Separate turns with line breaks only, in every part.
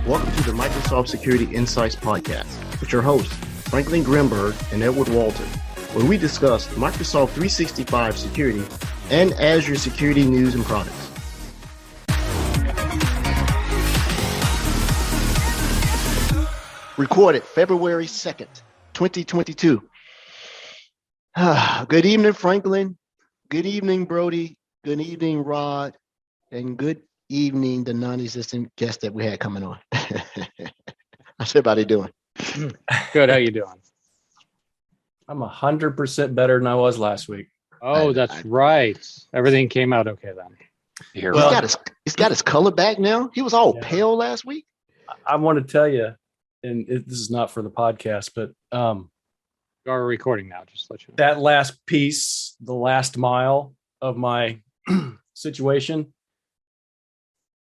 Welcome to the Microsoft Security Insights Podcast with your hosts, Franklin Grimberg and Edward Walton, where we discuss Microsoft 365 security and Azure security news and products. Recorded February 2nd, 2022. Good evening, Franklin. Good evening, Brody. Good evening, Rod. And good evening, the non-existent guest that we had coming on. How's everybody doing?
Good. How you doing?
I'm 100% better than I was last week.
Oh, that's right. Everything came out okay then.
He's got his color back now. He was all pale last week.
I want to tell you, and this is not for the podcast, but
We are recording now, just to let you know.
that last piece, the last mile of my situation,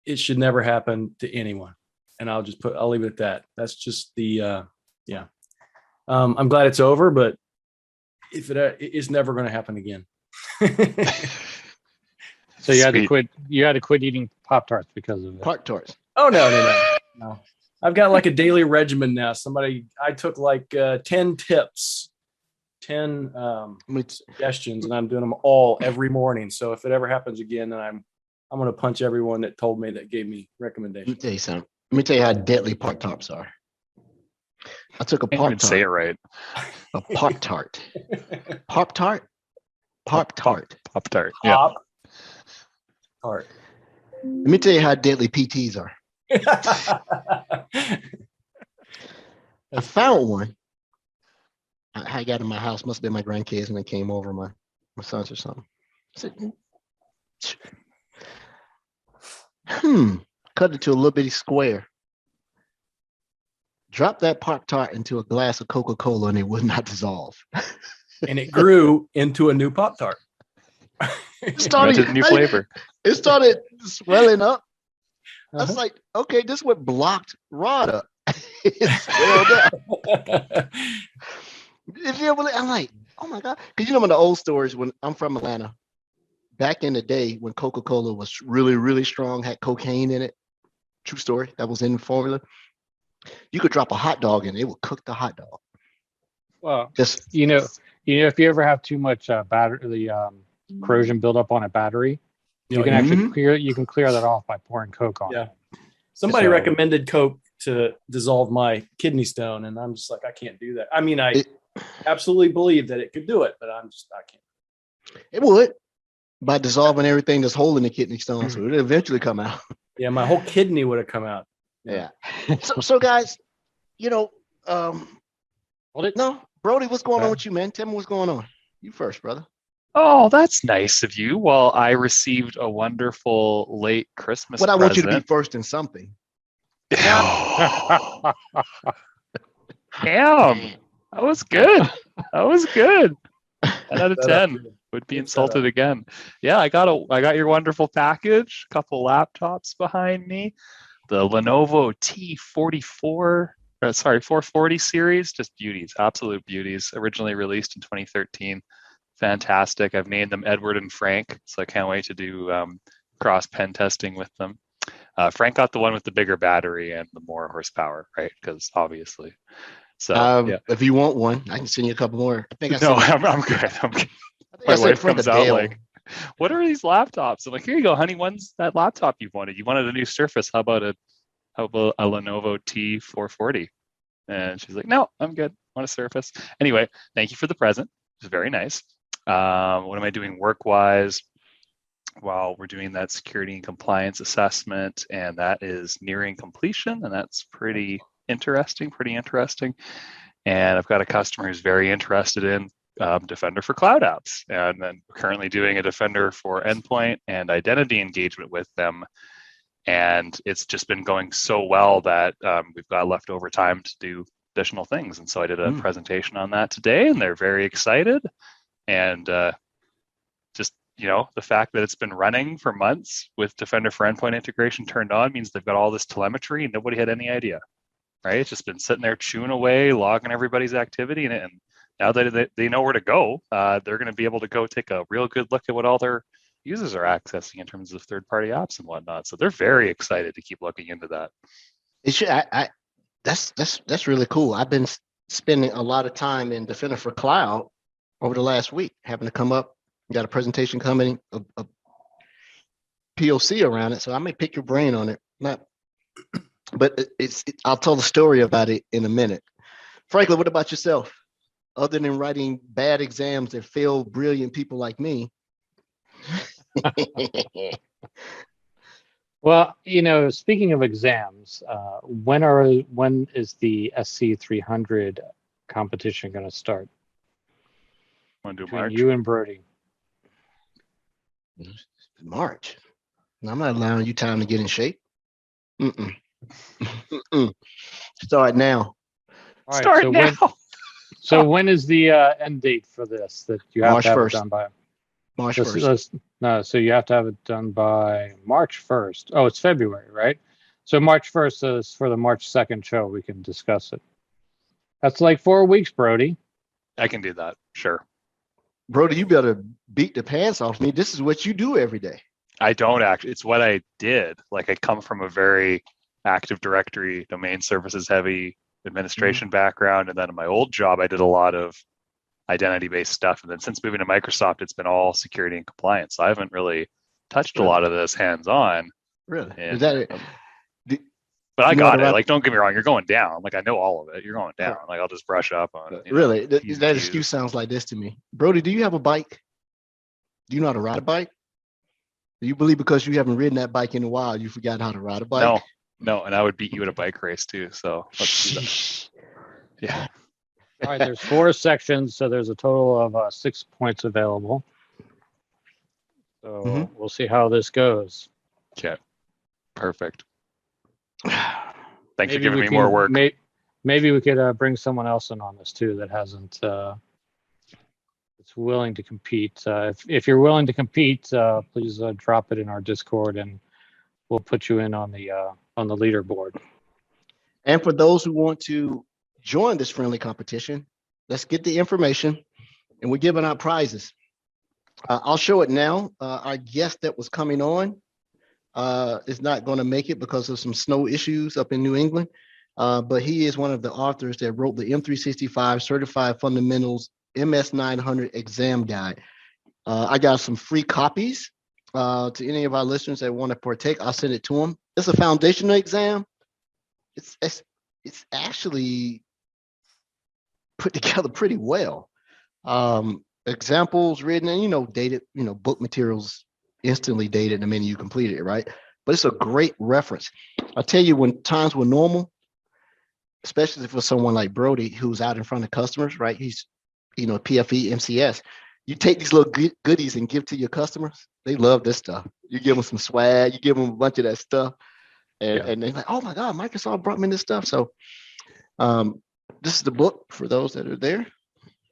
it should never happen to anyone. And I'll leave it at that. That's just the, I'm glad it's over, but if it's never going to happen again.
So you had to quit. You had to quit eating Pop-Tarts because of it.
Pop-Tarts.
Oh, no. I've got like a daily regimen now. I took like 10 tips, 10 suggestions, and I'm doing them all every morning. So if it ever happens again, then I'm going to punch everyone that told me, that gave me recommendations.
Let me tell you something. Let me tell you how deadly Pop-Tarts are. I took a
I can't even
Pop-Tart.
say it right.
A Pop-Tart. Pop-Tart? Pop-Tart.
Pop-Tart. Yeah.
Pop-Tart.
Let me tell you how deadly PTs are. I found one. I got in my house. Must have been my grandkids when they came over, my sons or something. I said, cut it to a little bitty square. Drop that Pop-Tart into a glass of Coca-Cola and it would not dissolve.
And it grew into a new Pop-Tart.
It started
a new flavor.
It started swelling up. I was like, okay, this is what blocked Rod up. It swelled up. I'm like, oh my God. Because one of the old stories, when I'm from Atlanta, back in the day when Coca-Cola was really, really strong, had cocaine in it. True story. That was in the formula. You could drop a hot dog in it would cook the hot dog.
Well, if you ever have too much corrosion build up on a battery, you can actually clear that off by pouring Coke on it.
Somebody recommended Coke to dissolve my kidney stone, and I'm just like, I can't do that. I mean, I absolutely believe that it could do it, but I can't.
It would, by dissolving everything that's holding the kidney stone, so it would eventually come out.
Yeah, my whole kidney would have come out.
Yeah. So guys, Brody, what's going on with you, man? Tell me what's going on. You first, brother.
Oh, that's nice of you. Well, I received a wonderful late Christmas present.
I want you to be first in something.
Damn. That was good. 10 out of 10. Would be insulted again. Yeah, I got your wonderful package. A couple laptops behind me. The Lenovo T44, 440 series, just beauties, absolute beauties. Originally released in 2013. Fantastic. I've named them Edward and Frank, so I can't wait to do cross pen testing with them. Frank got the one with the bigger battery and the more horsepower, right? Because obviously. So
if you want one, I can send you a couple more.
I'm good. My wife comes out like, what are these laptops? I'm like, here you go, honey. When's that laptop you wanted? You wanted a new Surface. How about a Lenovo T440? And she's like, no, I'm good. I want a Surface. Anyway, thank you for the present. It was very nice. What am I doing work-wise? Well, we're doing that security and compliance assessment, and that is nearing completion, and that's pretty interesting. And I've got a customer who's very interested in Defender for Cloud Apps, and then we're currently doing a Defender for Endpoint and Identity engagement with them. And it's just been going so well that we've got leftover time to do additional things. And so I did a presentation on that today, and they're very excited. And the fact that it's been running for months with Defender for Endpoint integration turned on means they've got all this telemetry and nobody had any idea, right? It's just been sitting there chewing away, logging everybody's activity in it. And now that they know where to go, they're going to be able to go take a real good look at what all their users are accessing in terms of third-party apps and whatnot. So they're very excited to keep looking into that.
It should. That's really cool. I've been spending a lot of time in Defender for Cloud over the last week, having to come up. Got a presentation coming, a POC around it, so I may pick your brain on it. But I'll tell the story about it in a minute. Franklin, what about yourself? Other than writing bad exams that fail brilliant people like me.
Well, speaking of exams, when is the SC 300 competition going to start?
Want to do
Between
March?
you and Brody.
March. I'm not allowing you time to get in shape. Start now.
All right, Start now. When is the end date for this that you have
March
to have
1st.
It done by?
March 1st.
No, so you have to have it done by March 1st. Oh, it's February, right? So March 1st is for the March 2nd show. We can discuss it. That's like 4 weeks, Brody.
I can do that. Sure.
Brody, you better beat the pants off me. This is what you do every day.
I don't actually. It's what I did. Like I come from a very Active Directory, domain services heavy administration background. And then in my old job, I did a lot of identity-based stuff. And then since moving to Microsoft, it's been all security and compliance. So I haven't really touched a lot of this hands-on.
Really?
And,
is that it?
But I got it. Like, don't get me wrong. You're going down. Like, I know all of it. You're going down. Like, I'll just brush up on it.
Really? That excuse sounds like this to me. Brody, do you have a bike? Do you know how to ride a bike? Do you believe because you haven't ridden that bike in a while, you forgot how to ride a bike?
No. And I would beat you at a bike race too. So let's do that. Yeah.
All right. There's 4 sections. So there's a total of 6 points available. So we'll see how this goes.
Okay. Perfect. Thanks for giving me more work.
Maybe we could bring someone else in on this too that hasn't. It's willing to compete. If you're willing to compete, please drop it in our Discord, and we'll put you in on the leaderboard.
And for those who want to join this friendly competition, let's get the information, and we're giving out prizes. I'll show it now. Our guest that was coming on is not going to make it because of some snow issues up in New England, but he is one of the authors that wrote the M365 Certified Fundamentals MS900 exam guide. I got some free copies to any of our listeners that want to partake. I'll send it to them. It's a foundational exam. It's actually put together pretty well. Examples written and dated, book materials instantly dated the minute you completed it, right? But it's a great reference. I'll tell you, when times were normal, especially for someone like Brody who's out in front of customers, right? He's PFE, MCS. You take these little goodies and give to your customers. They love this stuff. You give them some swag. You give them a bunch of that stuff. And they're like, oh, my God, Microsoft brought me this stuff. So this is the book for those that are there.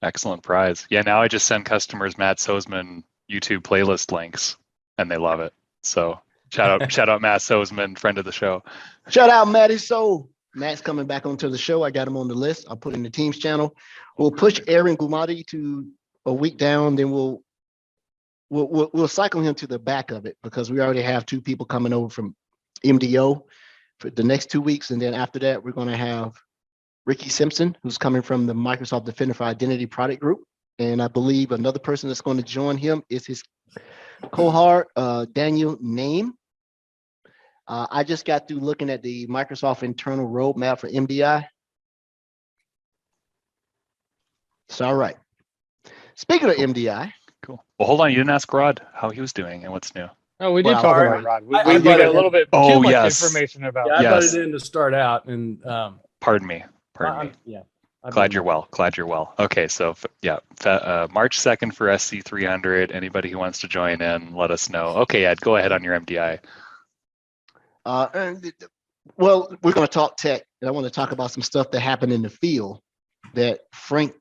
Excellent prize. Yeah, now I just send customers Matt Sozman YouTube playlist links, and they love it. So shout out Matt Sozman, friend of the show.
Shout out Matty So. Matt's coming back onto the show. I got him on the list. I'll put in the Teams channel. We'll push Aaron Gumadi to a week down. Then we'll cycle him to the back of it because we already have 2 people coming over from MDO for the next 2 weeks. And then after that, we're going to have Ricky Simpson, who's coming from the Microsoft Defender for Identity product group. And I believe another person that's going to join him is his cohort, Daniel Name. I just got through looking at the Microsoft internal roadmap for MDI. It's all right. Speaking of MDI.
Cool. Well, hold on. You didn't ask Rod how he was doing and what's new.
Oh, we did talk about Rod. We got a little bit too much information about.
Yeah, I brought it in to start out, and
pardon me.
Yeah.
Glad you're well. Okay, so March 2nd for SC300. Anybody who wants to join in, let us know. Okay, Ed, go ahead on your MDI.
Well, we're going to talk tech, and I want to talk about some stuff that happened in the field that Frank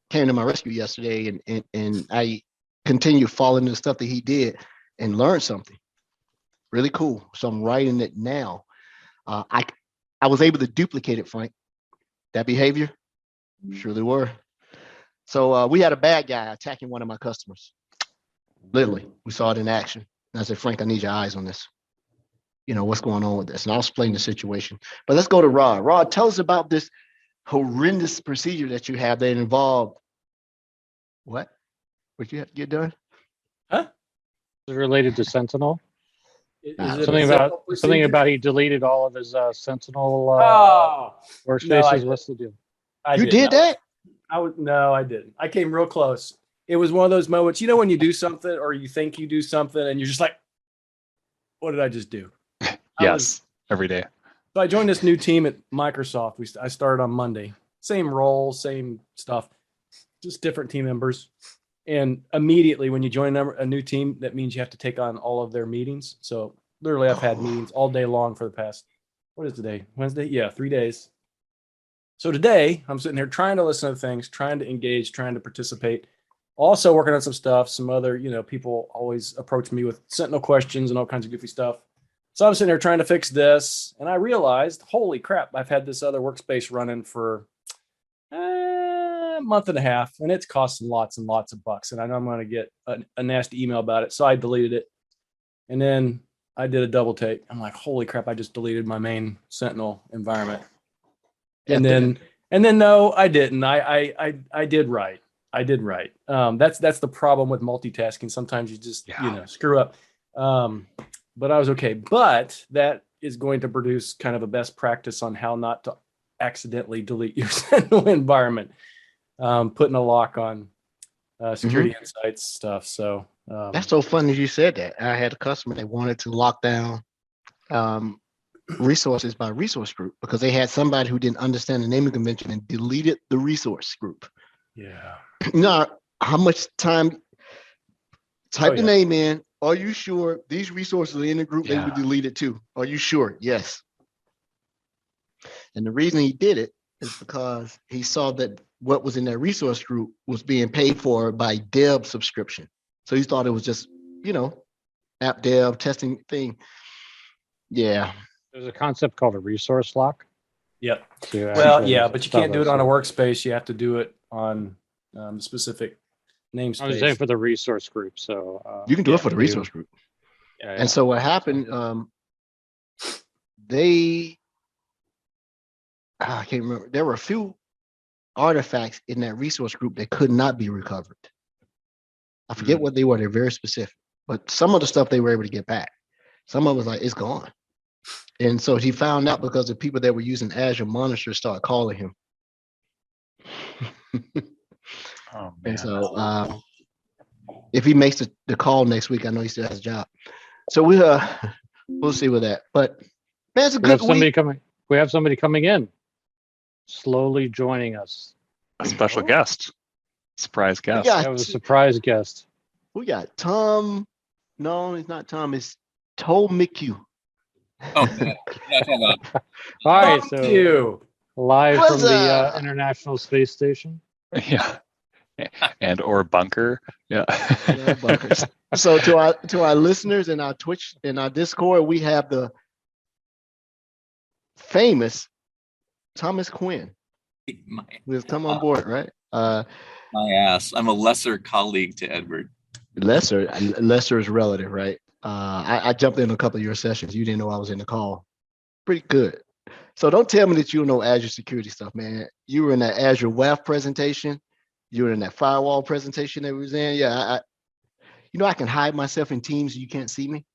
came to my rescue yesterday, and I continue following the stuff that he did and learned something really cool. So I'm writing it now. I was able to duplicate it, Frank. That behavior, sure they were. So we had a bad guy attacking one of my customers. Literally, we saw it in action. And I said, Frank, I need your eyes on this. what's going on with this. And I'll explain the situation. But let's go to Rod. Rod, tell us about this horrendous procedure that you have that involved what? What you have to get done?
Huh?
Is it related to Sentinel?
Is
Nah,
it
Something about he deleted all of his Sentinel workspaces. What's the deal?
You did that?
No, I didn't. I came real close. It was one of those moments, when you do something or you think you do something and you're just like, what did I just do?
Yes, every day.
So I joined this new team at Microsoft. I started on Monday. Same role, same stuff, just different team members. And immediately when you join a new team, that means you have to take on all of their meetings. So literally I've had meetings all day long for the past, what is today? Wednesday? Yeah, 3 days. So today I'm sitting here trying to listen to things, trying to engage, trying to participate. Also working on some stuff. Some other, people always approach me with Sentinel questions and all kinds of goofy stuff. So I'm sitting there trying to fix this. And I realized, holy crap, I've had this other workspace running for a month and a half, and it's costing lots and lots of bucks. And I know I'm going to get a nasty email about it. So I deleted it. And then I did a double take. I'm like, holy crap, I just deleted my main Sentinel environment. And then no, I didn't. I did right. I did right. That's the problem with multitasking. Sometimes you just, screw up. But I was okay. But that is going to produce kind of a best practice on how not to accidentally delete your Sentinel environment. Putting a lock on security insights stuff. So
that's so funny you said that. I had a customer that wanted to lock down resources by resource group because they had somebody who didn't understand the naming convention and deleted the resource group.
Yeah.
How much time? Type the name in. Are you sure these resources are in the group? They were deleted too. Are you sure? Yes. And the reason he did it is because he saw that what was in that resource group was being paid for by dev subscription. So he thought it was just, app dev testing thing. Yeah.
There's a concept called a resource lock.
Yep. But you can't do it on a workspace. You have to do it on specific namespace.
I was saying for the resource group. So
you can do it for the resource group.
Yeah.
And so what happened? I can't remember. There were a few artifacts in that resource group that could not be recovered. I forget what they were. They're very specific, but some of the stuff they were able to get back. Some of it was like, it's gone. And so he found out because the people that were using Azure Monitor started calling him.
Oh, man.
And so if he makes the call next week, I know he still has a job. So we'll see with that. But man, it's a good week.
We have somebody coming in, slowly joining us.
A special guest. Surprise guest.
That was a surprise guest.
We got Tom. No, it's not Tom. It's Tom McHugh.
Oh,
all right. So live from the International Space Station.
Yeah. And or bunker. Yeah.
Bunkers. So to our listeners in our Twitch and our Discord, we have the famous Thomas Quinn, who has come on board, right?
My ass. I'm a lesser colleague to Edward.
Lesser is relative, right? I jumped in a couple of your sessions. You didn't know I was in the call. Pretty good. So don't tell me that you know Azure security stuff, man. You were in that Azure WAF presentation. You were in that firewall presentation that we was in. Yeah, I can hide myself in Teams so you can't see me.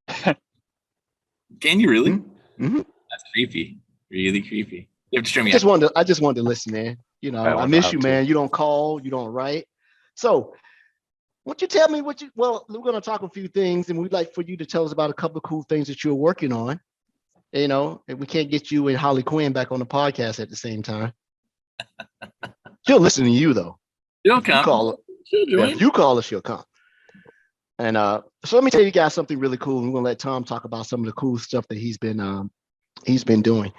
Can you really?
Mm-hmm.
That's creepy. Really creepy. You have to show me.
I just wanted to listen, man. I miss you, man. You don't call, you don't write. So won't you tell me we're going to talk a few things, and we'd like for you to tell us about a couple of cool things that you're working on. And we can't get you and Holly Quinn back on the podcast at the same time. She'll listen to you though.
She'll come.
If you call her, she'll come. And so let me tell you guys something really cool. We're gonna let Tom talk about some of the cool stuff that he's been doing.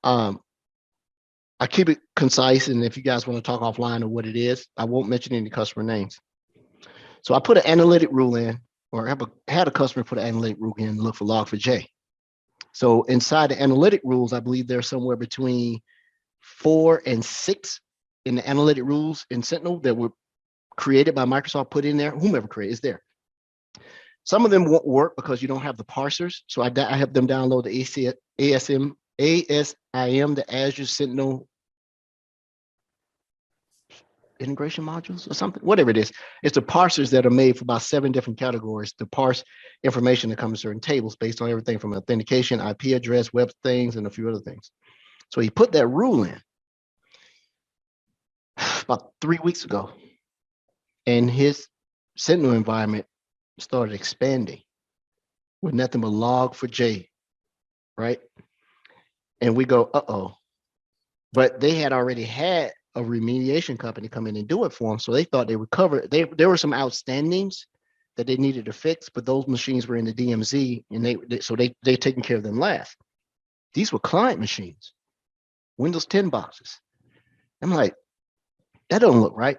I keep it concise, and if you guys want to talk offline of what it is, I won't mention any customer names. So I put an analytic rule in, or had a customer put an analytic rule in and look for log4j. So inside the analytic rules, I believe there's somewhere between 4 and 6 in the analytic rules in Sentinel that were created by Microsoft, put in there. Whomever created is there. Some of them won't work because you don't have the parsers. So I help them download the ASIM, the Azure Sentinel integration modules or something, whatever it is. It's the parsers that are made for about 7 different categories to parse information that comes in certain tables based on everything from authentication, IP address, web things, and a few other things. So he put that rule in about 3 weeks ago, and his Sentinel environment started expanding with nothing but log4j, right? And we go, uh-oh. But they had already had a remediation company come in and do it for them. So they thought they would cover it. There were some outstandings that they needed to fix, but those machines were in the DMZ, and they taking care of them last. These were client machines, Windows 10 boxes. I'm like, that don't look right.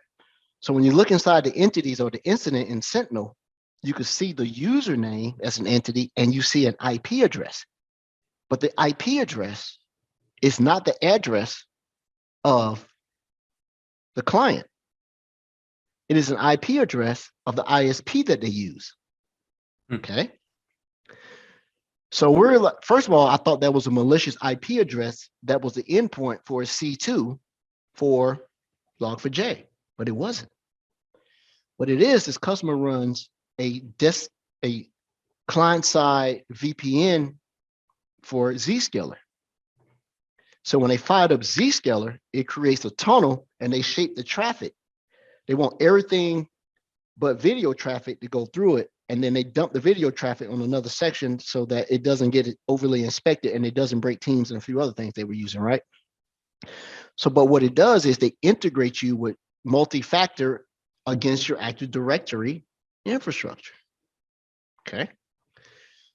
So when you look inside the entities or the incident in Sentinel, you can see the username as an entity and you see an IP address. But the IP address is not the address of the client. It is an IP address of the ISP that they use. Okay. So we're like, first of all, I thought that was a malicious IP address that was the endpoint for a C2 for Log4j, but it wasn't. What it is customer runs a client-side VPN for Zscaler. So when they fired up Zscaler, it creates a tunnel and they shape the traffic. They want everything but video traffic to go through it. And then they dump the video traffic on another section so that it doesn't get overly inspected and it doesn't break Teams and a few other things they were using, right? So, but what it does is they integrate you with multi-factor against your Active Directory infrastructure. Okay.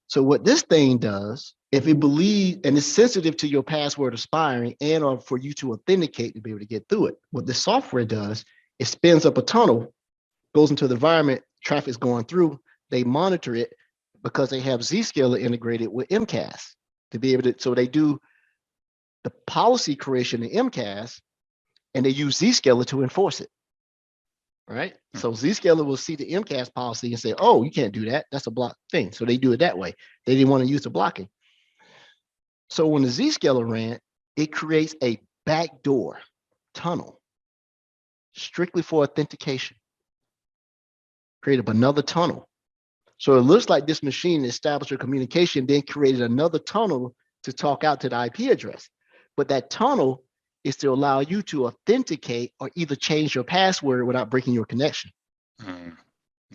So what this thing does, if it believes, and it's sensitive to your password expiring and or for you to authenticate to be able to get through it, what the software does, it spins up a tunnel, goes into the environment, traffic's going through, they monitor it because they have Zscaler integrated with MCAS to be able to, so they do the policy creation in MCAS and they use Zscaler to enforce it. Right? So Zscaler will see the MCAS policy and say, oh, you can't do that. That's a block thing. So they do it that way. They didn't want to use the blocking. So when the Zscaler ran, it creates a backdoor tunnel strictly for authentication. Created another tunnel. So it looks like this machine established a communication, then created another tunnel to talk out to the IP address. But that tunnel is to allow you to authenticate or either change your password without breaking your connection.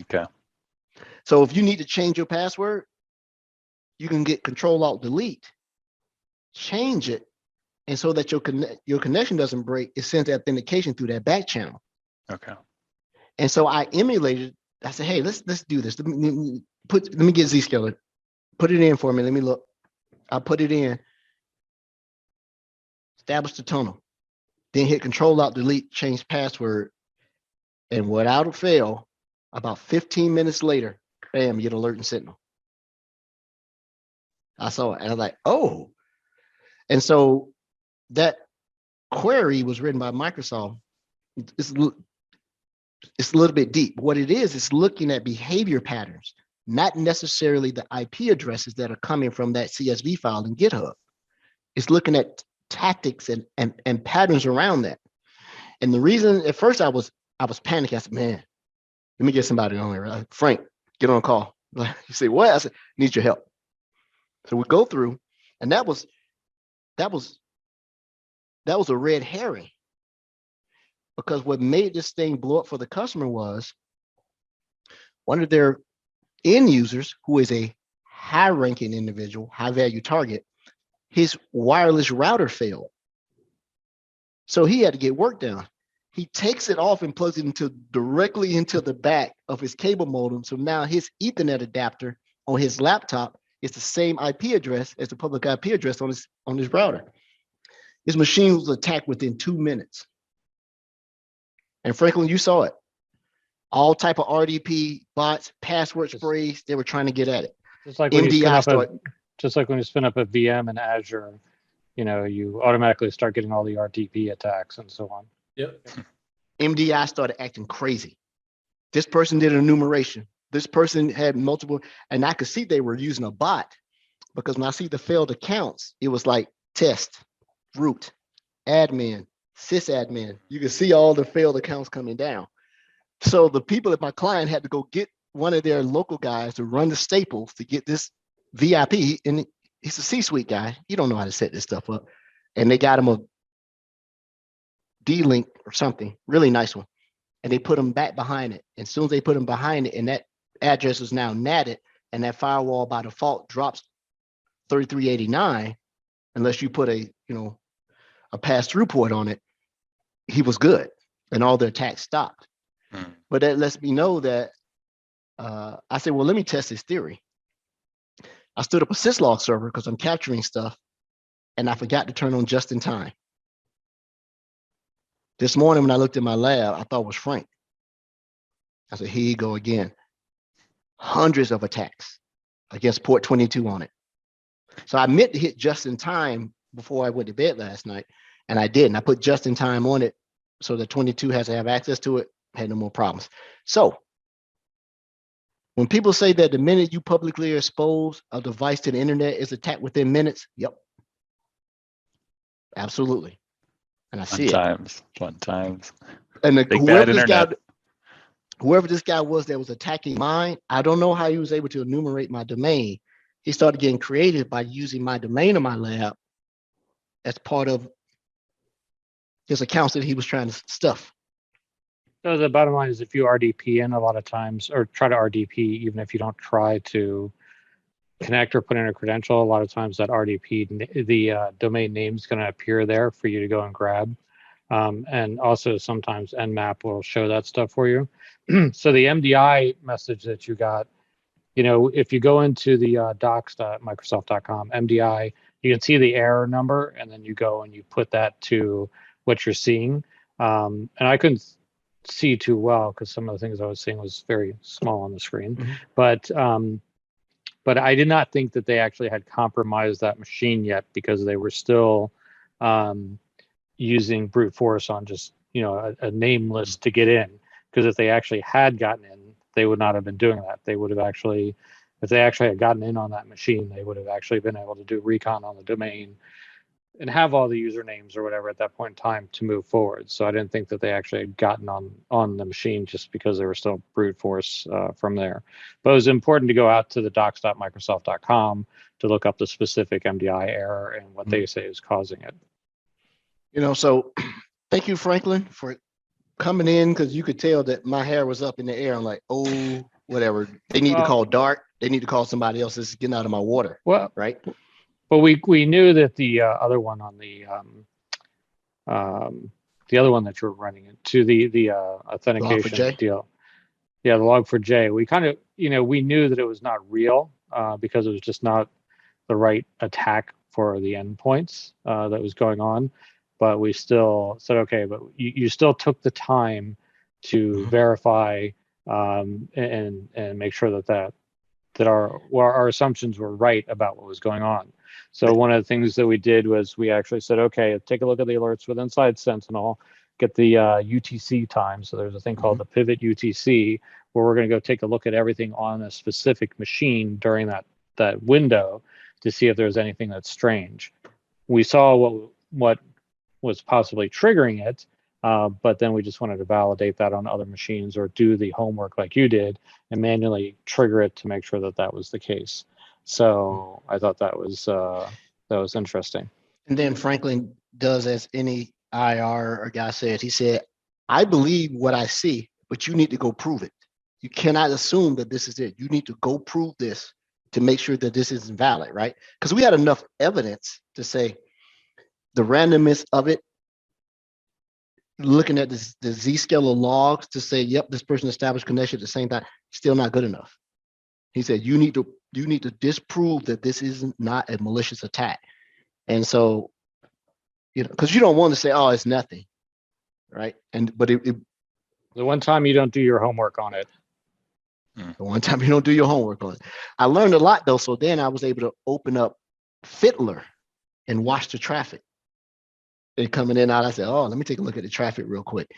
Okay.
So if you need to change your password, you can get Control-Alt-Delete, change it, and so that your connection doesn't break, it sends the authentication through that back channel.
Okay.
And so I emulated. I said, hey, let's do this. Let me get Zscaler. Put it in for me. Let me look. I put it in. Establish the tunnel, then hit Control-Alt-Delete, change password, and without a fail, about 15 minutes later, bam, you get alert in Sentinel. I saw it, and I was like, oh. And so that query was written by Microsoft. It's a little bit deep. What it is looking at behavior patterns, not necessarily the IP addresses that are coming from that CSV file in GitHub. It's looking at tactics and patterns around that. And the reason at first I was panicking. I said, man, let me get somebody on here. Frank, get on a call. You say, what? I said, need your help. So we go through, and that was a red herring, because what made this thing blow up for the customer was one of their end users, who is a high ranking individual, high value target, his wireless router failed. So he had to get work done. He takes it off and plugs it directly into the back of his cable modem. So now his Ethernet adapter on his laptop is the same IP address as the public IP address on his router. His machine was attacked within 2 minutes. And Franklin, you saw it. All type of RDP bots, password sprays, they were trying to get at it.
Just like when you spin up a VM in Azure, you automatically start getting all the RDP attacks and so on.
Yep.
MDI started acting crazy. This person did an enumeration. this person had multiple, and I could see they were using a bot, because when I see the failed accounts, it was like test, root, admin, sysadmin. You can see all the failed accounts coming down. So the people at my client had to go get one of their local guys to run the staples to get this VIP, and he's a C-suite guy. He don't know how to set this stuff up. And they got him a D-Link or something, really nice one. And they put him back behind it. And as soon as they put him behind it, and that address is now natted, and that firewall by default drops 3389, unless you put a pass-through port on it, he was good, and all the attacks stopped. But that lets me know that I said, well, let me test this theory. I stood up a syslog server because I'm capturing stuff, and I forgot to turn on just in time. This morning when I looked at my lab, I thought it was Frank. I said, here you go again. Hundreds of attacks against port 22 on it. So I meant to hit just in time before I went to bed last night, and I didn't. I put just in time on it so that 22 has to have access to it, had no more problems. So when people say that the minute you publicly expose a device to the internet is attacked within minutes, yep, absolutely. And I see
Fun times.
And
whoever
this guy was that was attacking mine, I don't know how he was able to enumerate my domain. He started getting creative by using my domain in my lab as part of his accounts that he was trying to stuff.
So the bottom line is, if you RDP in a lot of times, or try to RDP, even if you don't try to connect or put in a credential, a lot of times that RDP, the domain name is going to appear there for you to go and grab. And also sometimes Nmap will show that stuff for you. So the MDI message that you got, if you go into the docs.microsoft.com MDI, you can see the error number, and then you go and you put that to what you're seeing. And I couldn't see too well because some of the things I was seeing was very small on the screen. Mm-hmm. But I did not think that they actually had compromised that machine yet, because they were still using brute force on just a name list to get in. Because if they actually had gotten in, they would not have been doing that. They would have actually, if they actually had gotten in on that machine, they would have actually been able to do recon on the domain and have all the usernames or whatever at that point in time to move forward. So I didn't think that they actually had gotten on the machine just because they were still brute force from there. But it was important to go out to the docs.microsoft.com to look up the specific MDI error and what they say is causing it.
So thank you, Franklin, for coming in, because you could tell that my hair was up in the air. I'm like, oh, whatever. They need to call DART. They need to call somebody else that's getting out of my water. Well, right.
But we knew that the other one on the other one that you're running into the authentication deal, the Log4j. We kind of we knew that it was not real because it was just not the right attack for the endpoints that was going on. But we still said, okay, but you still took the time to verify and make sure that our assumptions were right about what was going on. So one of the things that we did was we actually said, okay, take a look at the alerts with Inside Sentinel, get the UTC time. So there's a thing called the pivot UTC, where we're going to go take a look at everything on a specific machine during that window to see if there's anything that's strange. We saw what was possibly triggering it, but then we just wanted to validate that on other machines, or do the homework like you did and manually trigger it to make sure that was the case. So I thought that was interesting.
And then Franklin does as any IR or guy said. He said, I believe what I see, but you need to go prove it. You cannot assume that this is it. You need to go prove this to make sure that this isn't valid, right? Because we had enough evidence to say the randomness of it, looking at the Zscaler logs to say, yep, this person established connection at the same time, still not good enough. He said, you need to disprove that this is not a malicious attack. And so, because you don't want to say, oh, it's nothing, right? But the
one time you don't do your homework on it.
The one time you don't do your homework on it. I learned a lot though. So then I was able to open up Fiddler and watch the traffic. And coming in and out, I said, oh, let me take a look at the traffic real quick.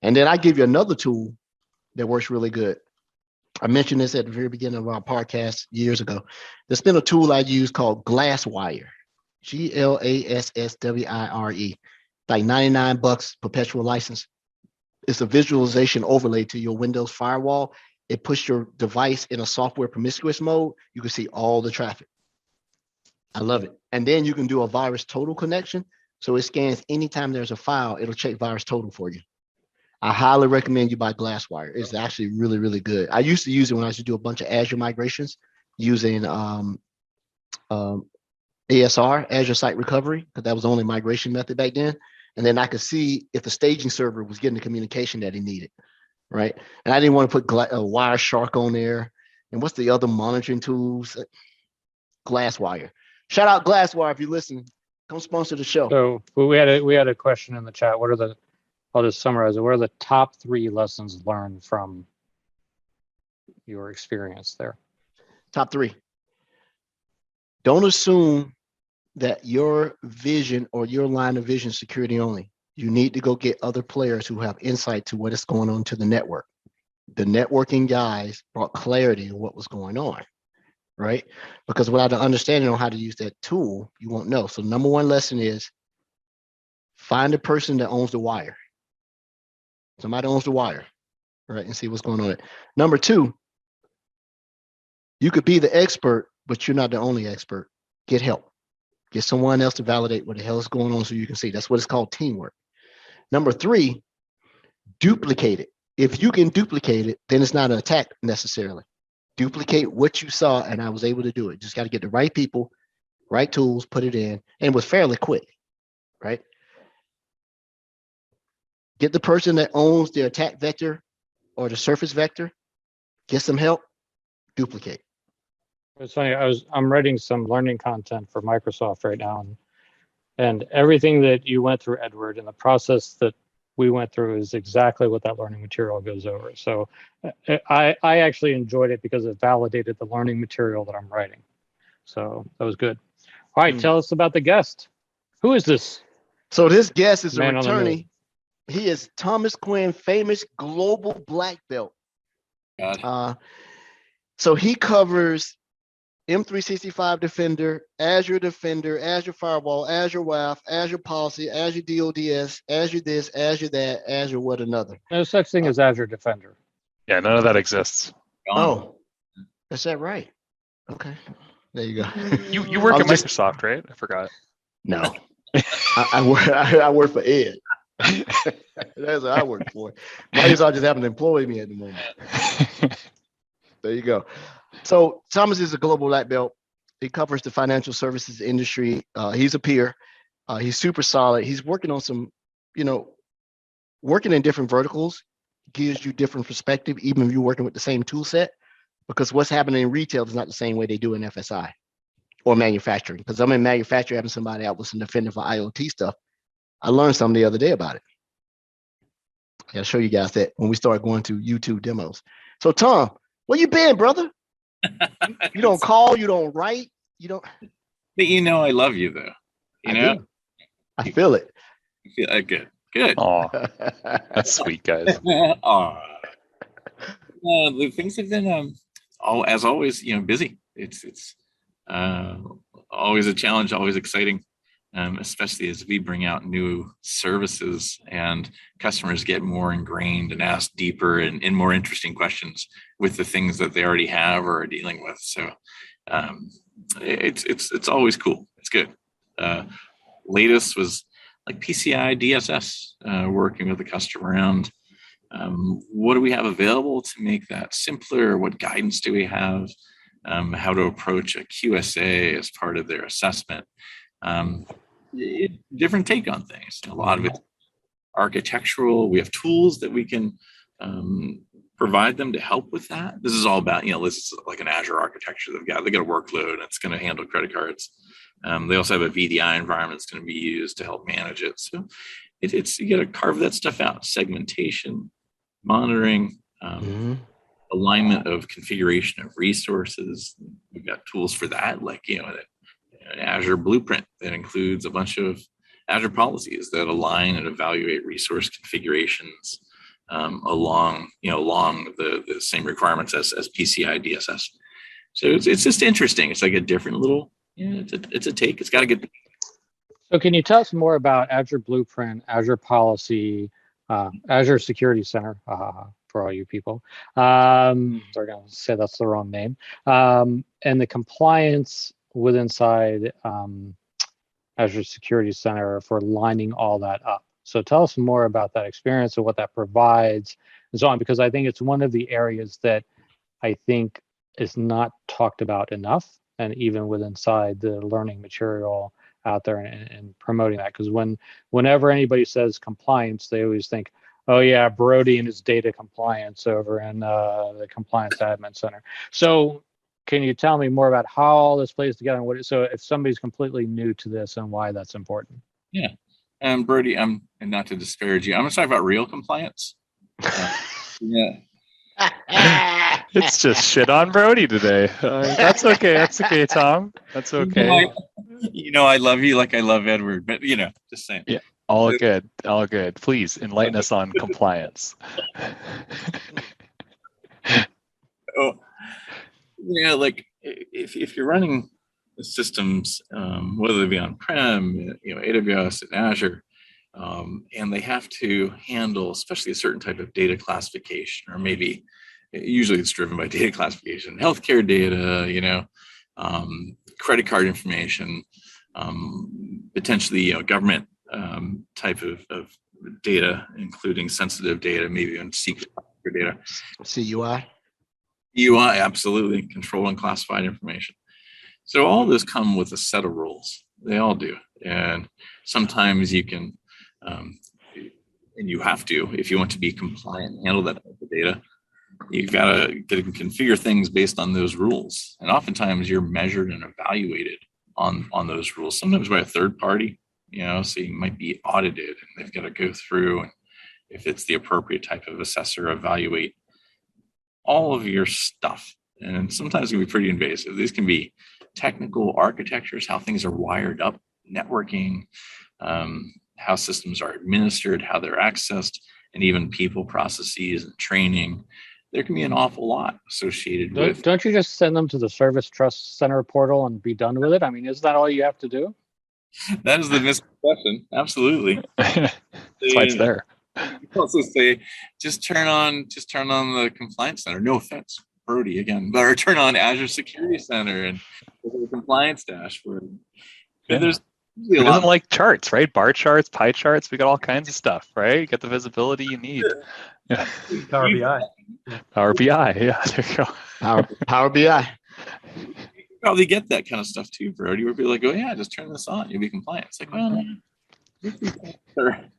And then I give you another tool that works really good. I mentioned this at the very beginning of our podcast years ago. There's been a tool I use called Glasswire, Glasswire, like $99 perpetual license. It's a visualization overlay to your Windows firewall. It puts your device in a software promiscuous mode. You can see all the traffic. I love it. And then you can do a virus total connection. So it scans anytime there's a file, it'll check virus total for you. I highly recommend you buy Glasswire. It's actually really, really good. I used to use it when I used to do a bunch of Azure migrations using ASR, Azure Site Recovery, because that was the only migration method back then. And then I could see if the staging server was getting the communication that he needed, right? And I didn't want to put Wireshark on there. And what's the other monitoring tools? Glasswire. Shout out Glasswire if you listen. Come sponsor the show.
So we had a question in the chat. I'll just summarize it. What are the top 3 lessons learned from your experience there?
Top 3. Don't assume that your vision or your line of vision is security only. You need to go get other players who have insight to what is going on to the network. The networking guys brought clarity to what was going on, right? Because without an understanding on how to use that tool, you won't know. So number 1 lesson is find a person that owns the wire. Somebody owns the wire, right? And see what's going on. Number 2, you could be the expert, but you're not the only expert. Get help. Get someone else to validate what the hell is going on so you can see. That's what it's called, teamwork. Number 3, duplicate it. If you can duplicate it, then it's not an attack necessarily. Duplicate what you saw, and I was able to do it. Just got to get the right people, right tools, put it in, and it was fairly quick, right? Get the person that owns the attack vector or the surface vector, get some help, duplicate.
It's funny. I'm writing some learning content for Microsoft right now, and everything that you went through, Edward, and the process that we went through is exactly what that learning material goes over. So I actually enjoyed it because it validated the learning material that I'm writing. So that was good. All right, tell us about the guest. Who is this?
So this guest is
Man
a returning. He is Thomas Quinn, famous global black belt. So he covers M365 Defender, Azure Firewall, Azure WAF, Azure Policy, Azure DODS, Azure this, Azure that, Azure what another.
No such thing as Azure Defender.
Yeah, none of that exists.
Oh, is that right? Okay, there you go.
You work at Microsoft, right? I forgot.
No, I work for Ed. That's what I work for. Microsoft just happened to employ me at the moment. There you go. So Thomas is a global black belt. He covers the financial services industry. He's a peer. He's super solid. He's working on some, working in different verticals gives you different perspective, even if you're working with the same tool set, because what's happening in retail is not the same way they do in FSI or manufacturing. Because I'm in manufacturing, having somebody out with some defender for IoT stuff. I learned something the other day about it. I'll show you guys that when we start going to YouTube demos. So Tom, where you been, brother? You don't call, you don't write, you don't.
But I love you though.
I feel it.
Good.
Oh, that's sweet, guys.
The things have been, as always, busy. It's always a challenge, always exciting. Especially as we bring out new services and customers get more ingrained and ask deeper and more interesting questions with the things that they already have or are dealing with. So it's always cool. It's good. Latest was like PCI DSS, working with the customer around what do we have available to make that simpler? What guidance do we have? How to approach a QSA as part of their assessment. Different take on things. A lot of it architectural. We have tools that we can provide them to help with that. This is all about, this is like an Azure architecture. They got a workload and it's going to handle credit cards. They also have a VDI environment that's going to be used to help manage it. So it's you got to carve that stuff out. Segmentation, monitoring, alignment of configuration of resources. We've got tools for that, like an Azure blueprint that includes a bunch of Azure policies that align and evaluate resource configurations along the same requirements as PCI DSS. So it's just interesting. It's like a different little, it's a take. It's got to get.
So can you tell us more about Azure Blueprint, Azure Policy, Azure Security Center, for all you people? They're going to say that's the wrong name. And the compliance with inside Azure Security Center for lining all that up. So tell us more about that experience and what that provides and so on, because I think it's one of the areas that I think is not talked about enough, and even with inside the learning material out there and promoting that. Because whenever anybody says compliance, they always think, oh yeah, Brody and his data compliance over in the compliance admin center. So can you tell me more about how all this plays together and so if somebody's completely new to this and why that's important?
Yeah. Brody, and not to disparage you, I'm going to talk about real compliance. Yeah.
It's just shit on Brody today. That's okay. That's okay, Tom. That's okay.
I love you like I love Edward, but just saying.
Yeah. All good. All good. Please enlighten us on compliance.
Oh, yeah. Like if you're running the systems, whether they be on-prem, AWS and Azure, and they have to handle, especially a certain type of data classification, or maybe usually it's driven by data classification, healthcare data, credit card information, potentially government type of data, including sensitive data, maybe even secret data.
CUI?
UI, absolutely. Controlled and classified information. So all those come with a set of rules. They all do. And sometimes you can, and you have to, if you want to be compliant and handle that type of data, you've got to configure things based on those rules. And oftentimes you're measured and evaluated on those rules, sometimes by a third party, so you might be audited and they've got to go through, and if it's the appropriate type of assessor, evaluate all of your stuff. And sometimes it can be pretty invasive. These can be technical architectures, how things are wired up, networking, how systems are administered, how they're accessed, and even people, processes, and training. There can be an awful lot associated with.
Don't you just send them to the Service Trust Center portal and be done with it? I mean, isn't that all you have to do?
That is the misconception. Absolutely.
That's why it's there.
You also say, just turn on the compliance center. No offense, Brody again, or turn on Azure Security Center and the compliance dashboard.
Yeah.
There's
Who doesn't like charts, right? Bar charts, pie charts. We got all kinds of stuff, right? You get the visibility you need. Yeah.
Power BI.
Power BI. Yeah, there you go.
Power BI.
You probably get that kind of stuff too, Brody, where people are like, oh yeah, just turn this on, you'll be compliant. It's like, well, they're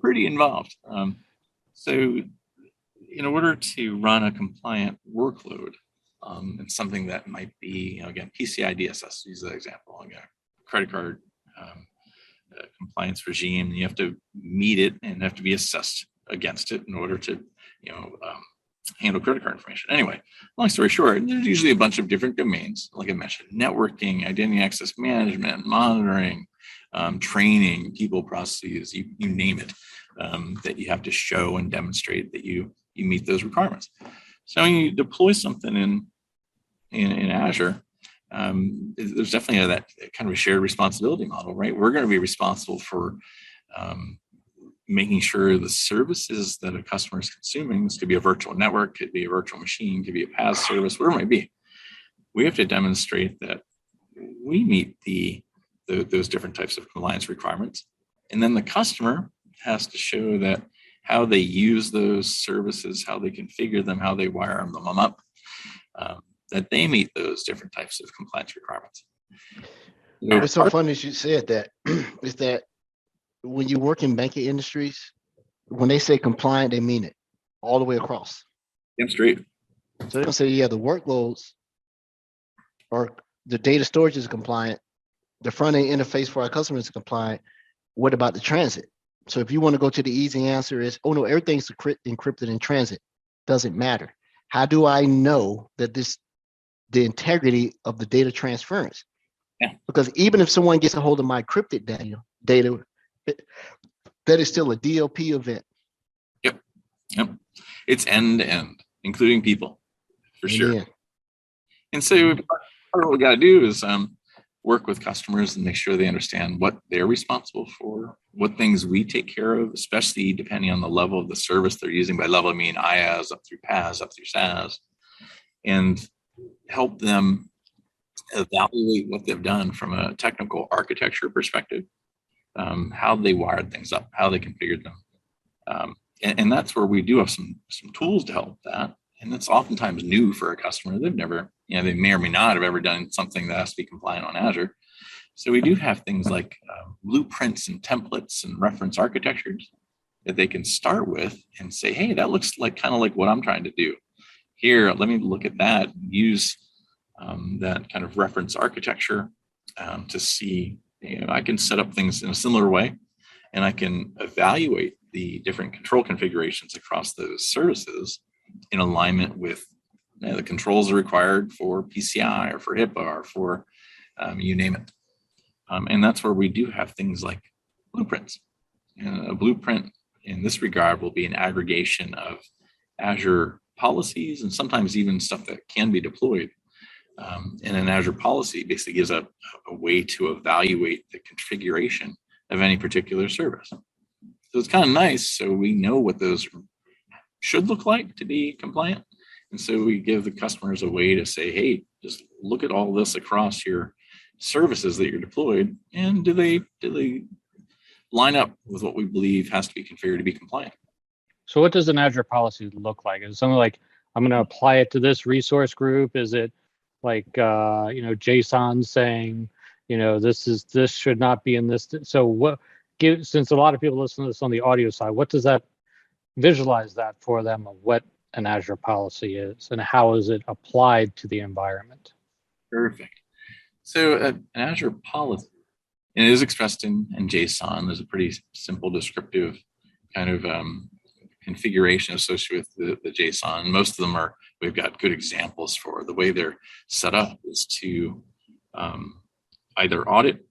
pretty involved. So in order to run a compliant workload, and something that might be, again, PCI DSS, use that example, again, credit card compliance regime, you have to meet it and have to be assessed against it in order to, handle credit card information. Anyway, long story short, there's usually a bunch of different domains, like I mentioned, networking, identity access management, monitoring, training, people, processes, you name it, that you have to show and demonstrate that you meet those requirements. So when you deploy something in Azure, there's definitely that kind of a shared responsibility model, right? We're going to be responsible for making sure the services that a customer is consuming, this could be a virtual network, could be a virtual machine, could be a PaaS service, whatever it might be. We have to demonstrate that we meet those different types of compliance requirements. And then the customer has to show that how they use those services, how they configure them, how they wire them up, that they meet those different types of compliance requirements.
What's so funny is you said that, is that when you work in banking industries, when they say compliant, they mean it all the way across.
Damn straight.
So they're gonna say, yeah, the workloads or the data storage is compliant, the front end interface for our customers is compliant. What about the transit? So if you want to go to the easy answer is, oh no, everything's encrypted in transit. Doesn't matter. How do I know that the integrity of the data transference?
Yeah. Because
even if someone gets a hold of my encrypted data, that is still a DLP event.
Yep. Yep. It's end to end, including people, for sure.
Amen.
And so part of what we got to do is work with customers and make sure they understand what they're responsible for, what things we take care of, especially depending on the level of the service they're using. By level, I mean IaaS up through PaaS, up through SaaS, and help them evaluate what they've done from a technical architecture perspective, how they wired things up, how they configured them. And that's where we do have some tools to help that. And it's oftentimes new for a customer. They've never, they may or may not have ever done something that has to be compliant on Azure. So we do have things like blueprints and templates and reference architectures that they can start with and say, hey, that looks like kind of like what I'm trying to do. Here, let me look at that, use that kind of reference architecture to see, I can set up things in a similar way, and I can evaluate the different control configurations across those services in alignment with the controls are required for PCI or for HIPAA or for you name it. And that's where we do have things like blueprints. A blueprint in this regard will be an aggregation of Azure policies and sometimes even stuff that can be deployed. And an Azure policy basically gives a way to evaluate the configuration of any particular service. So it's kind of nice. So we know what those should look like to be compliant. And so we give the customers a way to say, hey, just look at all this across your services that you're deployed. And do they line up with what we believe has to be configured to be compliant?
So what does an Azure policy look like? Is it something like, I'm going to apply it to this resource group? Is it like, JSON saying, this should not be in this? So since a lot of people listen to this on the audio side, what does that visualize that for them of what an Azure policy is and how is it applied to the environment?
Perfect. So an Azure policy, and it is expressed in JSON. There's a pretty simple descriptive kind of configuration associated with the JSON. Most of them we've got good examples for. The way they're set up is to either audit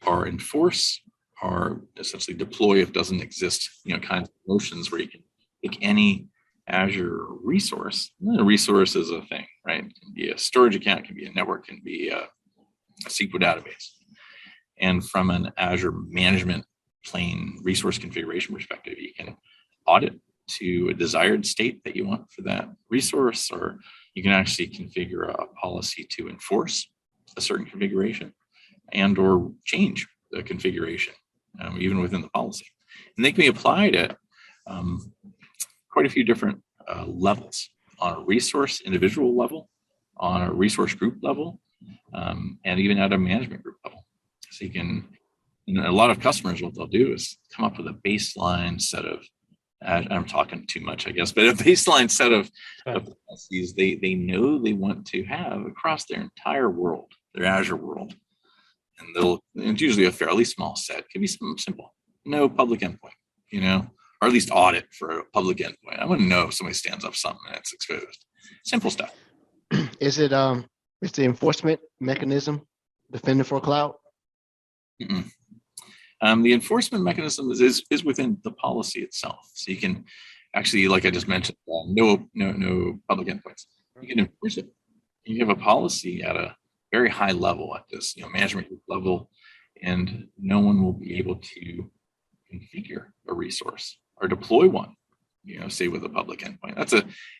or enforce or essentially deploy if it doesn't exist, kinds of motions where you can pick any Azure resource. And a resource is a thing, right? It can be a storage account, it can be a network, it can be a SQL database. And from an Azure management plane resource configuration perspective, you can audit to a desired state that you want for that resource, or you can actually configure a policy to enforce a certain configuration and or change the configuration, even within the policy. And they can be applied at quite a few different levels, on a resource individual level, on a resource group level, and even at a management group level. So you can, a lot of customers, what they'll do is come up with a baseline set of, I'm talking too much, I guess, but a baseline set of policies they know they want to have across their entire world, their Azure world. And it's usually a fairly small set. It can be something simple, no public endpoint, or at least audit for a public endpoint. I wouldn't know if somebody stands up something that's exposed. Simple stuff.
Is it it's the enforcement mechanism, Defender for Cloud?
The enforcement mechanism is within the policy itself. So you can actually, like I just mentioned, no public endpoints. You can enforce it. You have a policy at a very high level, at this management group level, and no one will be able to configure a resource or deploy one, say with a public endpoint.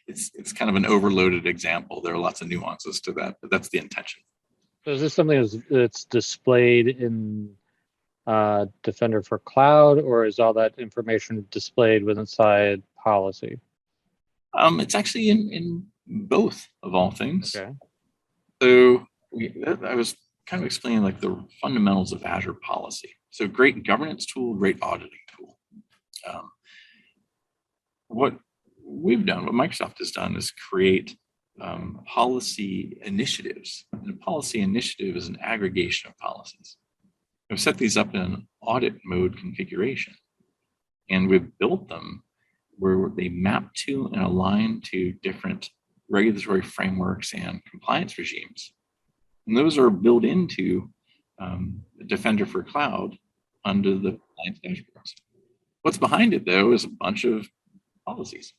It's kind of an overloaded example. There are lots of nuances to that, but that's the intention.
So is this something that's displayed in Defender for Cloud, or is all that information displayed inside policy?
It's actually in both, of all things.
Okay. So
I was kind of explaining like the fundamentals of Azure policy. So great governance tool, great auditing tool. What we've done, what Microsoft has done, is create policy initiatives. And a policy initiative is an aggregation of policies. We've set these up in an audit mode configuration, and we've built them where they map to and align to different regulatory frameworks and compliance regimes. And those are built into Defender for Cloud under the compliance dashboards. What's behind it, though, is a bunch of policies.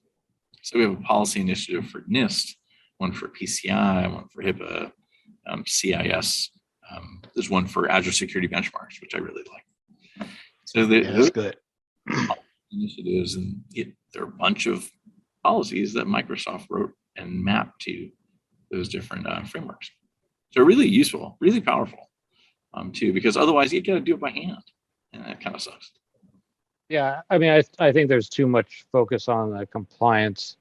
So we have a policy initiative for NIST, one for PCI, one for HIPAA, CIS. There's one for Azure Security Benchmarks, which I really like. So
that's good.
Initiatives, and there are a bunch of policies that Microsoft wrote and mapped to those different frameworks. So really useful, really powerful, too, because otherwise you got to do it by hand, and that kind of sucks.
Yeah, I mean, I think there's too much focus on the compliance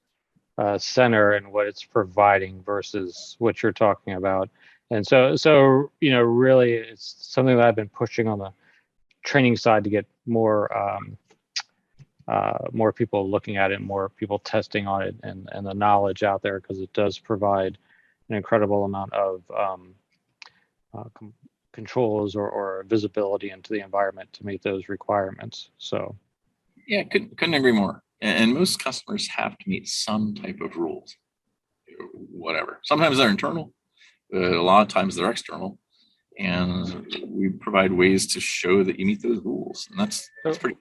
center and what it's providing versus what you're talking about. And so really, it's something that I've been pushing on the training side to get more people looking at it, more people testing on it, and the knowledge out there, because it does provide an incredible amount of controls or visibility into the environment to meet those requirements. So
yeah, couldn't agree more. And most customers have to meet some type of rules, whatever. Sometimes they're internal, but a lot of times they're external, and we provide ways to show that you meet those rules, and that's pretty.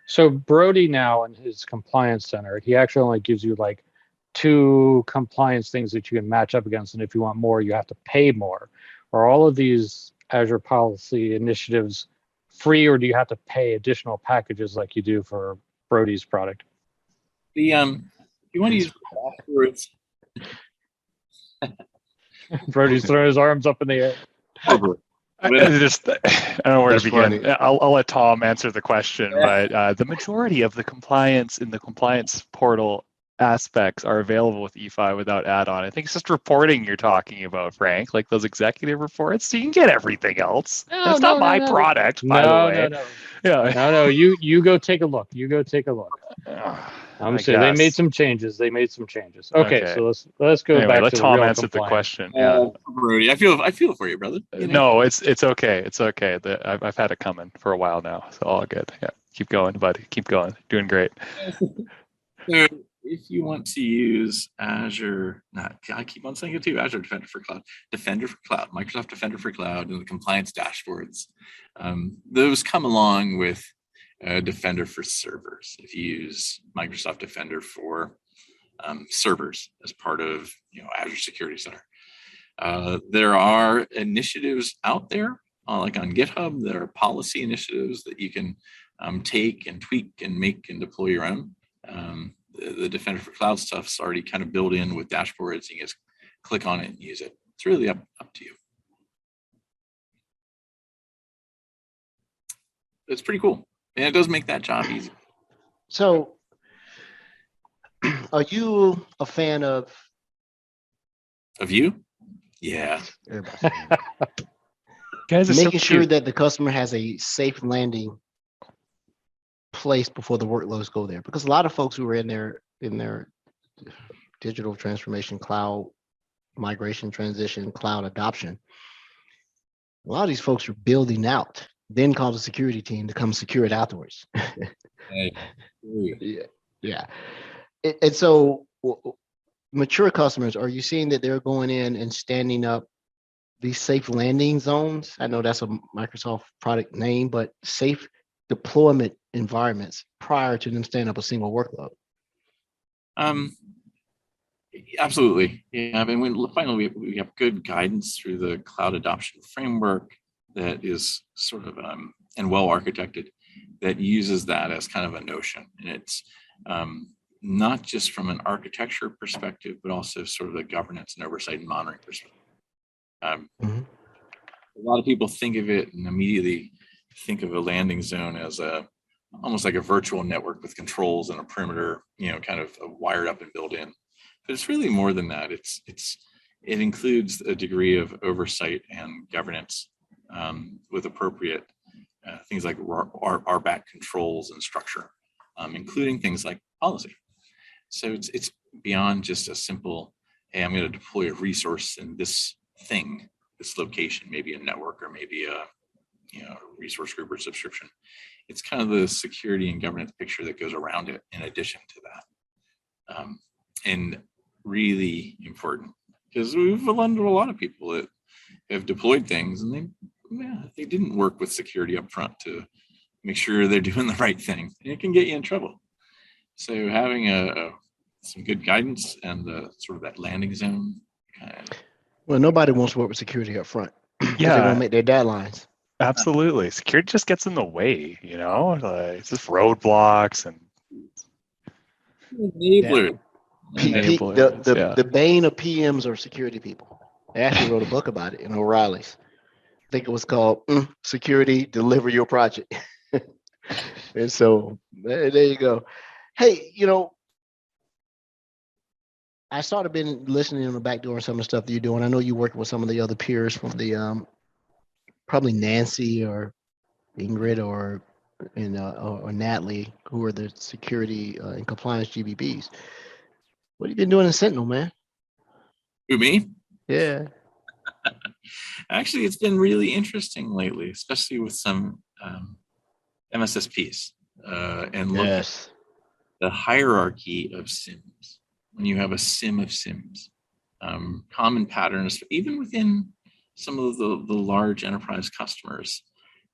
So Brody now in his compliance center, he actually only gives you like 2 compliance things that you can match up against, and if you want more, you have to pay more. Are all of these Azure Policy initiatives free, or do you have to pay additional packages like you do for Brody's product?
You want to use dashboards.
Brody's throwing his arms up in the air.
I don't know where to begin. I'll let Tom answer the question, but the majority of the compliance in the compliance portal aspects are available with E5 without add-on. I think it's just reporting you're talking about, Frank, like those executive reports. So you can get everything else. It's not my product, by the way.
No.
Yeah.
No. You go take a look. I'm saying they made some changes. Okay. So let's go back
let
to
Tom
the real
answer the question.
Brody, I feel for you, brother.
No, it's okay. It's okay. I've had it coming for a while now, so all good. Yeah, keep going, buddy. Keep going. Doing great.
So if you want to use Azure, I keep on saying it too, Azure Defender for Cloud, Microsoft Defender for Cloud, and the compliance dashboards, those come along with Defender for servers. If you use Microsoft Defender for servers as part of Azure Security Center, there are initiatives out there, like on GitHub. There are policy initiatives that you can take and tweak and make and deploy your own. The Defender for Cloud stuff's already kind of built in with dashboards. You can just click on it and use it. It's really up to you. It's pretty cool. And it does make that job easy.
So, are you a fan of
you? Yeah.
Guys,
making sure that the customer has a safe landing place before the workloads go there? Because a lot of folks who are in their digital transformation, cloud migration, transition, cloud adoption, a lot of these folks are building out, then call the security team to come secure it afterwards. Yeah. And so mature customers, are you seeing that they're going in and standing up these safe landing zones? I know that's a Microsoft product name, but safe deployment environments prior to them standing up a single workload?
Absolutely. Yeah, I mean, finally we have good guidance through the cloud adoption framework that is sort of and well architected, that uses that as kind of a notion. And it's not just from an architecture perspective, but also sort of a governance and oversight and monitoring perspective. A lot of people think of it and immediately think of a landing zone as almost like a virtual network with controls and a perimeter, kind of wired up and built in. But it's really more than that. It includes a degree of oversight and governance with appropriate things like RBAC controls and structure, including things like policy. So it's beyond just a simple, hey, I'm going to deploy a resource in this thing, this location, maybe a network or maybe a resource group or subscription. It's kind of the security and governance picture that goes around it in addition to that. And really important, because we've run into a lot of people that have deployed things and they didn't work with security up front to make sure they're doing the right thing. And it can get you in trouble. So having a some good guidance and sort of that landing zone.
Well, nobody wants to work with security up front.
Yeah,
they want to make their deadlines.
Absolutely. Security just gets in the way, it's just roadblocks and
enabler.
The bane of PMs are security people. I actually wrote a book about it in O'Reilly's. I think it was called Security Deliver Your Project. And so there you go. Hey, I started been listening on the back door and some of the stuff that you're doing. I know you work with some of the other peers from the probably Nancy or Ingrid or Natalie, who are the security and compliance GBBs. What have you been doing in Sentinel, man?
Who, me?
Yeah.
Actually, it's been really interesting lately, especially with some MSSPs and look at the hierarchy of SIMs. When you have a SIM of SIMs, common patterns, even within some of the large enterprise customers.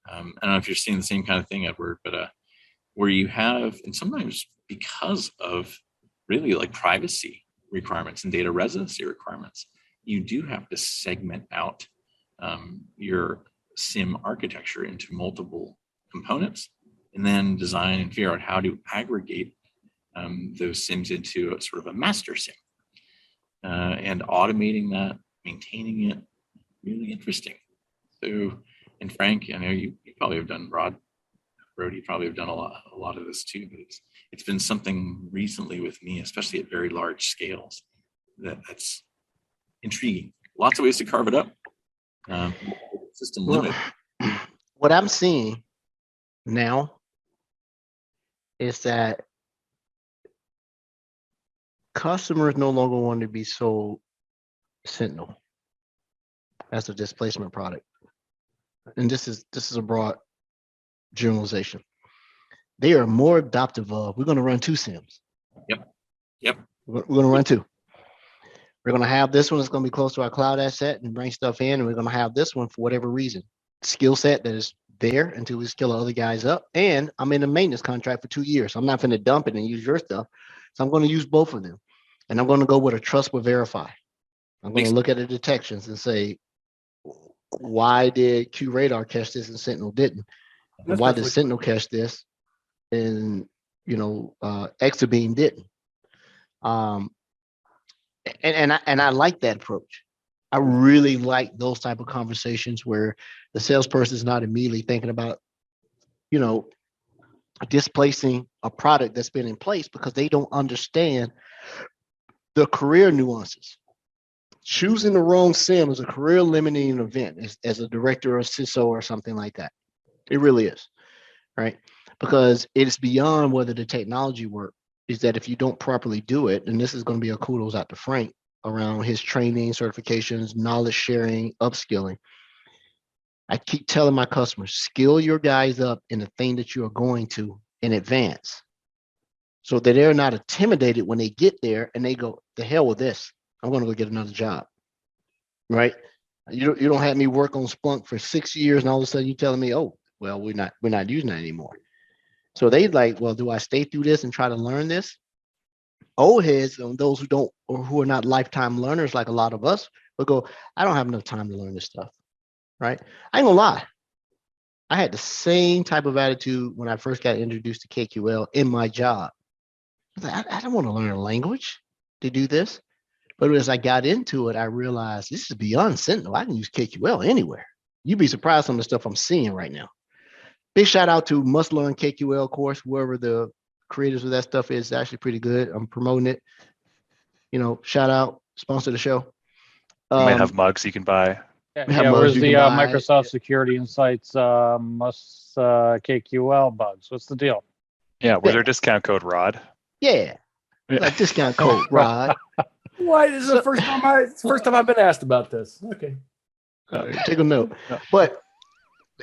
I don't know if you're seeing the same kind of thing, Edward, but where you have, and sometimes because of really like privacy requirements and data residency requirements, you do have to segment out your SIM architecture into multiple components and then design and figure out how to aggregate those SIMs into a sort of a master SIM and automating that, maintaining it, really interesting. So, and Frank, I know you probably have done, Rod, you probably have done a lot of this too, but it's been something recently with me, especially at very large scales, that's intriguing. Lots of ways to carve it up. System limit.
What I'm seeing now is that customers no longer want to be sold Sentinel as a displacement product. And this is a broad generalization. They are more adoptive of, we're going to run two SIMs.
Yep.
We're going to run two. We're going to have this one that's going to be close to our cloud asset and bring stuff in. And we're going to have this one for whatever reason, skill set that is there until we skill other guys up. And I'm in a maintenance contract for 2 years. So I'm not going to dump it and use your stuff. So I'm going to use both of them. And I'm going to go with a trust but verify. I'm going to look at the detections and say, why did QRadar catch this and Sentinel didn't? And why did Sentinel catch this and Exabeam didn't? And I like that approach. I really like those type of conversations where the salesperson is not immediately thinking about, displacing a product that's been in place because they don't understand the career nuances. Choosing the wrong SIM is a career limiting event as a director or CISO or something like that. It really is, right? Because it's beyond whether the technology works. Is that if you don't properly do it, and this is going to be a kudos out to Frank around his training, certifications, knowledge sharing, upskilling. I keep telling my customers, skill your guys up in the thing that you are going to in advance so that they're not intimidated when they get there and they go, the hell with this. I'm going to go get another job, right? You don't have me work on Splunk for 6 years and all of a sudden you're telling me, oh, well, we're not using that anymore. So they like, well, do I stay through this and try to learn this? Old heads, those who don't or who are not lifetime learners like a lot of us, will go, I don't have enough time to learn this stuff, right? I ain't gonna lie. I had the same type of attitude when I first got introduced to KQL in my job. I was like, I don't want to learn a language to do this. But as I got into it, I realized this is beyond Sentinel. I can use KQL anywhere. You'd be surprised some of the stuff I'm seeing right now. Big shout out to Must Learn KQL course, whoever the creators of that stuff is actually pretty good. I'm promoting it. Shout out, sponsor the show.
You might have mugs you can buy.
Where's the Microsoft Security Insights Must KQL bugs? What's the deal?
Yeah, where's our discount code, Rod?
Yeah. Like discount code, Rod.
Why? This is the first time I've been asked about this. Okay.
Take a note.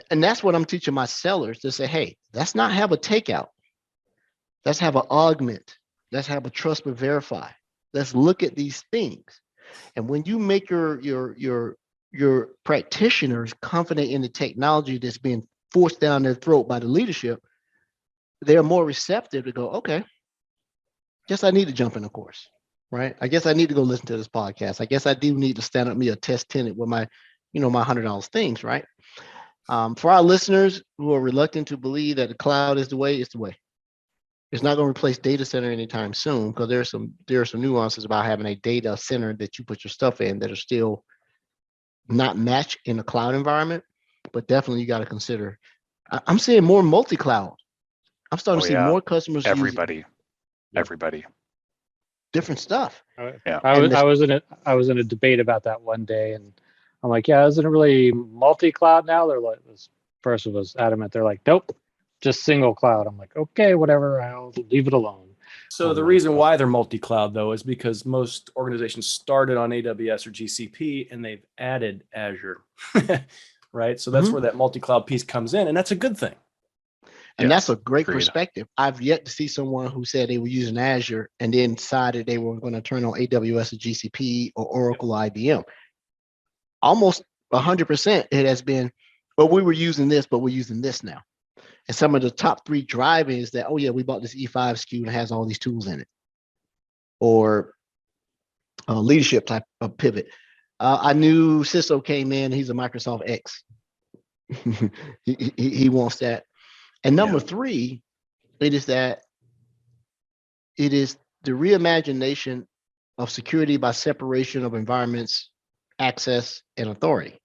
And that's what I'm teaching my sellers to say, hey, let's not have a takeout. Let's have an augment. Let's have a trust but verify. Let's look at these things. And when you make your practitioners confident in the technology that's being forced down their throat by the leadership, they're more receptive to go, okay, guess I need to jump in the course, right? I guess I need to go listen to this podcast. I guess I do need to stand up me a test tenant with my, my $100 things, right? For our listeners who are reluctant to believe that the cloud is the way, it's the way. It's not going to replace data center anytime soon, because there are some nuances about having a data center that you put your stuff in that are still not matched in a cloud environment. But definitely you got to consider. I'm seeing more multi-cloud. I'm starting to see more customers
everybody
different stuff.
Yeah. I was in a debate about that one day, and I'm like, yeah, isn't it really multi-cloud now? They're like, this person was adamant. They're like, nope, just single cloud. I'm like, okay, whatever, I'll leave it alone.
So the reason why they're multi-cloud, though, is because most organizations started on AWS or GCP and they've added Azure, right? So that's where that multi-cloud piece comes in, and that's a good thing.
And that's a great perspective. I've yet to see someone who said they were using Azure and then decided they were going to turn on AWS or GCP or Oracle IBM. Almost 100% it has been, well, we were using this, but we're using this now. And some of the top 3 driving is that, oh yeah, we bought this E5 SKU and it has all these tools in it. Or leadership type of pivot. I knew Cisco came in, he's a Microsoft X. he wants that. And number 3, it is the reimagination of security by separation of environments, access, and authority,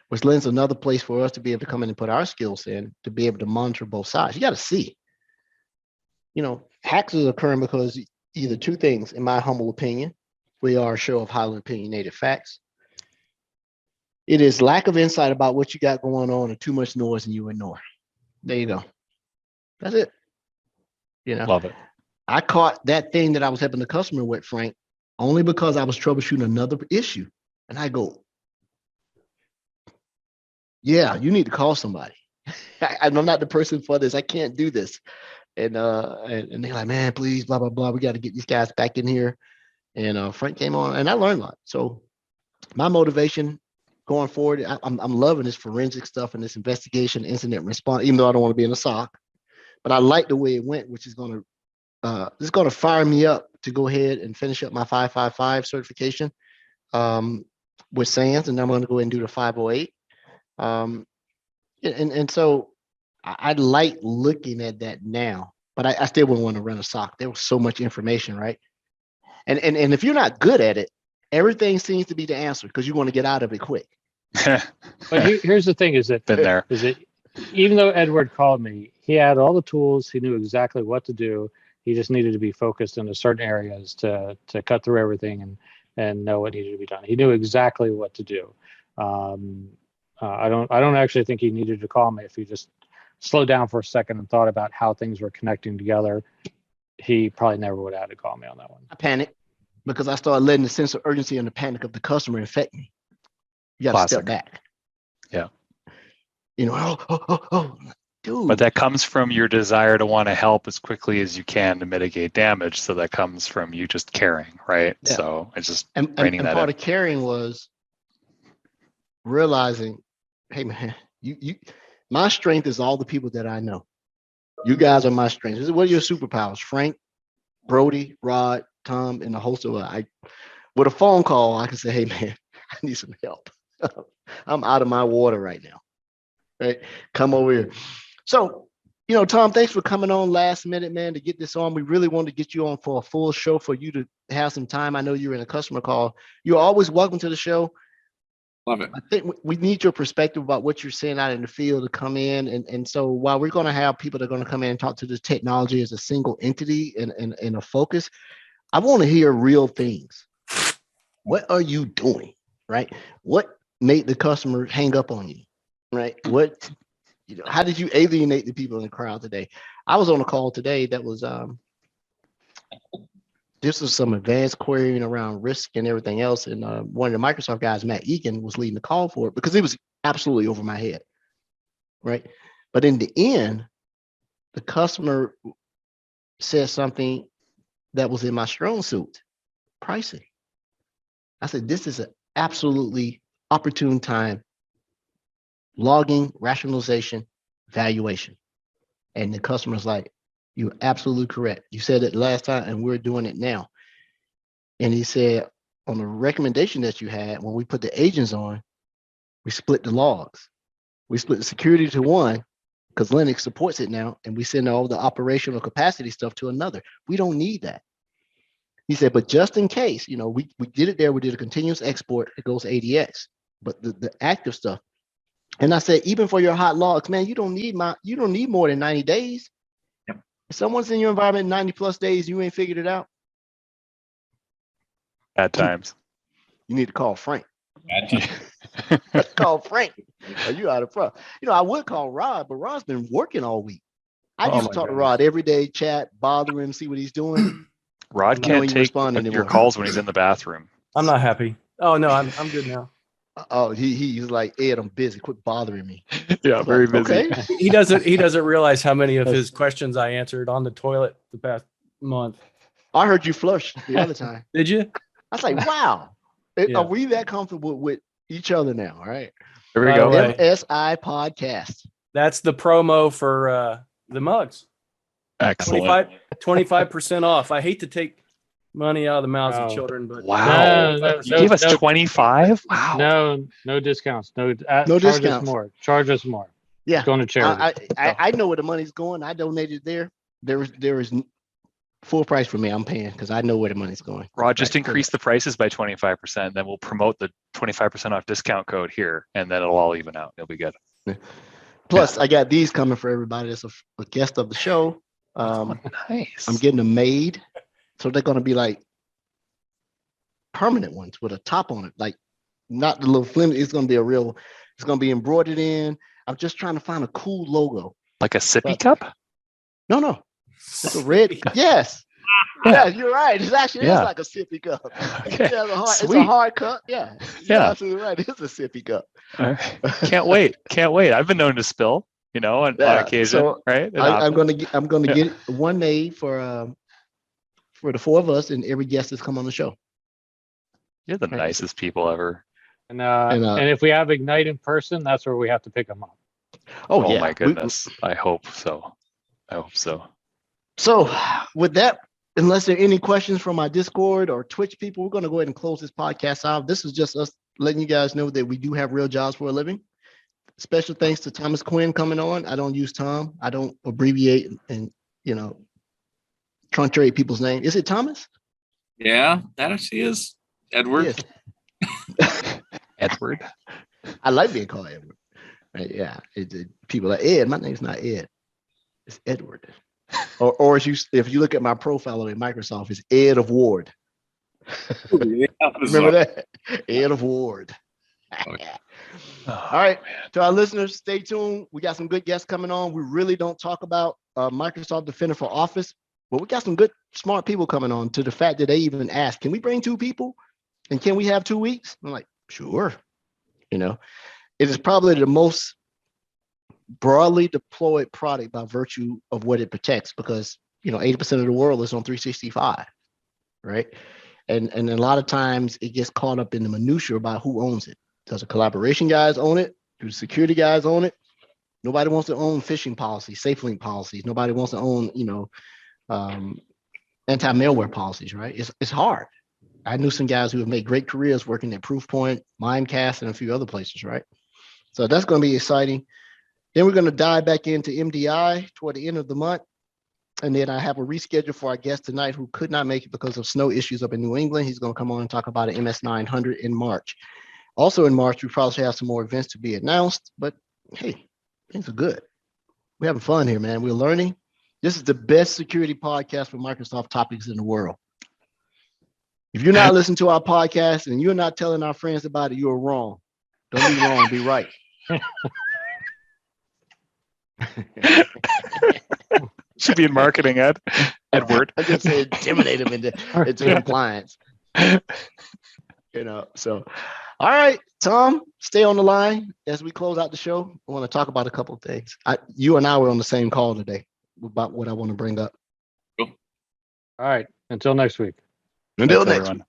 which lends another place for us to be able to come in and put our skills in to be able to monitor both sides. You got to see, hacks is occurring because either 2 things, in my humble opinion. We are a show of highly opinionated facts. It is lack of insight about what you got going on and too much noise and you ignore. There you go. That's it.
Love it.
I caught that thing that I was helping the customer with, Frank, only because I was troubleshooting another issue. And I go, yeah, you need to call somebody. I'm not the person for this. I can't do this. And they're like, man, please, blah, blah, blah. We got to get these guys back in here. And Frank came on and I learned a lot. So my motivation going forward, I'm loving this forensic stuff and this investigation, incident response, even though I don't want to be in a SOC. But I like the way it went, which is going to fire me up to go ahead and finish up my 555 certification with SANS, and I'm going to go ahead and do the 508. And so I like looking at that now, but I still wouldn't want to run a SOC. There was so much information, right? And if you're not good at it, everything seems to be the answer because you want to get out of it quick.
But here's the thing: is that even though Edward called me, he had all the tools. He knew exactly what to do. He just needed to be focused in certain areas to cut through everything and know what needed to be done. He knew exactly what to do. I don't actually think he needed to call me. If he just slowed down for a second and thought about how things were connecting together, he probably never would have had to call me on that one.
I panicked because I started letting the sense of urgency and the panic of the customer affect me. You got to step back.
Yeah.
Dude.
But that comes from your desire to want to help as quickly as you can to mitigate damage. So that comes from you just caring, right? Yeah. So it's just
and part of caring was realizing, hey man, you my strength is all the people that I know. You guys are my strength. What are your superpowers? Frank, Brody, Rod, Tom, and a host of with a phone call, I can say, hey man, I need some help. I'm out of my water right now. Right? Come over here. So, Tom, thanks for coming on last minute, man, to get this on. We really wanted to get you on for a full show for you to have some time. I know you're in a customer call. You're always welcome to the show.
Love it.
I think we need your perspective about what you're seeing out in the field to come in. And so while we're going to have people that are going to come in and talk to the technology as a single entity and a focus, I want to hear real things. What are you doing, right? What made the customer hang up on you, right? What, how did you alienate the people in the crowd today? I was on a call today that was, this was some advanced querying around risk and everything else. And one of the Microsoft guys, Matt Egan, was leading the call for it because it was absolutely over my head, right? But in the end, the customer said something that was in my strong suit, pricing. I said, this is an absolutely opportune time. Logging, rationalization, valuation. And the customer's like, You're absolutely correct. You said it last time, and we're doing it now. And he said, on the recommendation that you had, when we put the agents on, we split the logs. We split the security to one because Linux supports it now, and we send all the operational capacity stuff to another. We don't need that. He said, but just in case, we did it there. We did a continuous export. It goes ADX, but the active stuff. And I said, even for your hot logs, man, you don't need more than 90 days.
Yep.
If someone's in your environment 90 plus days, you ain't figured it out.
At times.
You need to call Frank. Call Frank. Are you out of front? I would call Rod, but Rod's been working all week. I used to talk to Rod every day, chat, bother him, see what he's doing.
Rod can't take your calls when he's in the bathroom.
I'm not happy. Oh no, I'm good now.
Oh, he's like, Ed, I'm busy. Quit bothering me.
Yeah, very busy.
Okay. He doesn't realize how many of his questions I answered on the toilet the past month.
I heard you flush the other time.
Did you?
I was like, wow. Are we that comfortable with each other now? All right.
There we go.
MSI podcast.
That's the promo for the mugs.
Excellent.
25% off. I hate to take money out of the mouths of children, but
wow. You gave us 25?
Wow. No discounts. No
discounts.
Charge us more.
Yeah.
It's going to charity.
I know where the money's going. I donated there. There is full price for me. I'm paying because I know where the money's going.
Rod, just increase the prices by 25%. Then we'll promote the 25% off discount code here, and then it'll all even out. It'll be good.
Plus, I got these coming for everybody that's a guest of the show.
Nice.
I'm getting them made. So they're going to be like permanent ones with a top on it. Like not the little flimsy. It's going to be it's going to be embroidered in. I'm just trying to find a cool logo.
Like a sippy cup?
No. It's a red. Yes. Yeah, you're right. It actually is like a sippy cup.
Okay.
It's a hard cup. Yeah. You're absolutely right. It's a sippy cup.
Can't wait. I've been known to spill, on occasion, so right?
I'm going to get one made for the four of us and every guest that's come on the show.
You're the nicest people ever.
And if we have Ignite in person, that's where we have to pick them up.
Oh yeah.
My goodness. I hope so.
So with that, unless there are any questions from my Discord or Twitch people, we're going to go ahead and close this podcast out. This is just us letting you guys know that we do have real jobs for a living. Special thanks to Thomas Quinn coming on. I don't use Tom. I don't abbreviate and truncate people's name. Is it Thomas?
Yeah, that actually is Edward.
Yes.
Edward.
I like being called Edward. Yeah, people are like, Ed. My name's not Ed. It's Edward. Or if you look at my profile in Microsoft, it's Ed of Ward. Remember that? Ed of Ward. All right, to our listeners, stay tuned. We got some good guests coming on. We really don't talk about Microsoft Defender for Office, but we got some good, smart people coming on, to the fact that they even asked, can we bring 2 people? And can we have 2 weeks? I'm like, sure. It is probably the most broadly deployed product by virtue of what it protects, because 80% of the world is on 365, right? And a lot of times it gets caught up in the minutia about who owns it. Does the collaboration guys own it? Do the security guys own it? Nobody wants to own phishing policies, safe link policies. Nobody wants to own anti-malware policies, right? It's hard. I knew some guys who have made great careers working at Proofpoint, Mimecast, and a few other places, right? So that's going to be exciting. Then we're going to dive back into MDI toward the end of the month. And then I have a reschedule for our guest tonight who could not make it because of snow issues up in New England. He's going to come on and talk about an MS900 in March. Also in March, we probably should have some more events to be announced. But hey, things are good. We're having fun here, man. We're learning. This is the best security podcast for Microsoft topics in the world. If you're not listening to our podcast and you're not telling our friends about it, you're wrong. Don't be wrong, be right.
Should be in marketing, Edward.
I just say intimidate him into compliance. So all right, Tom, stay on the line as we close out the show. I want to talk about a couple of things. You and I were on the same call today about what I want to bring up.
Cool. All right, until next week.
Until next week.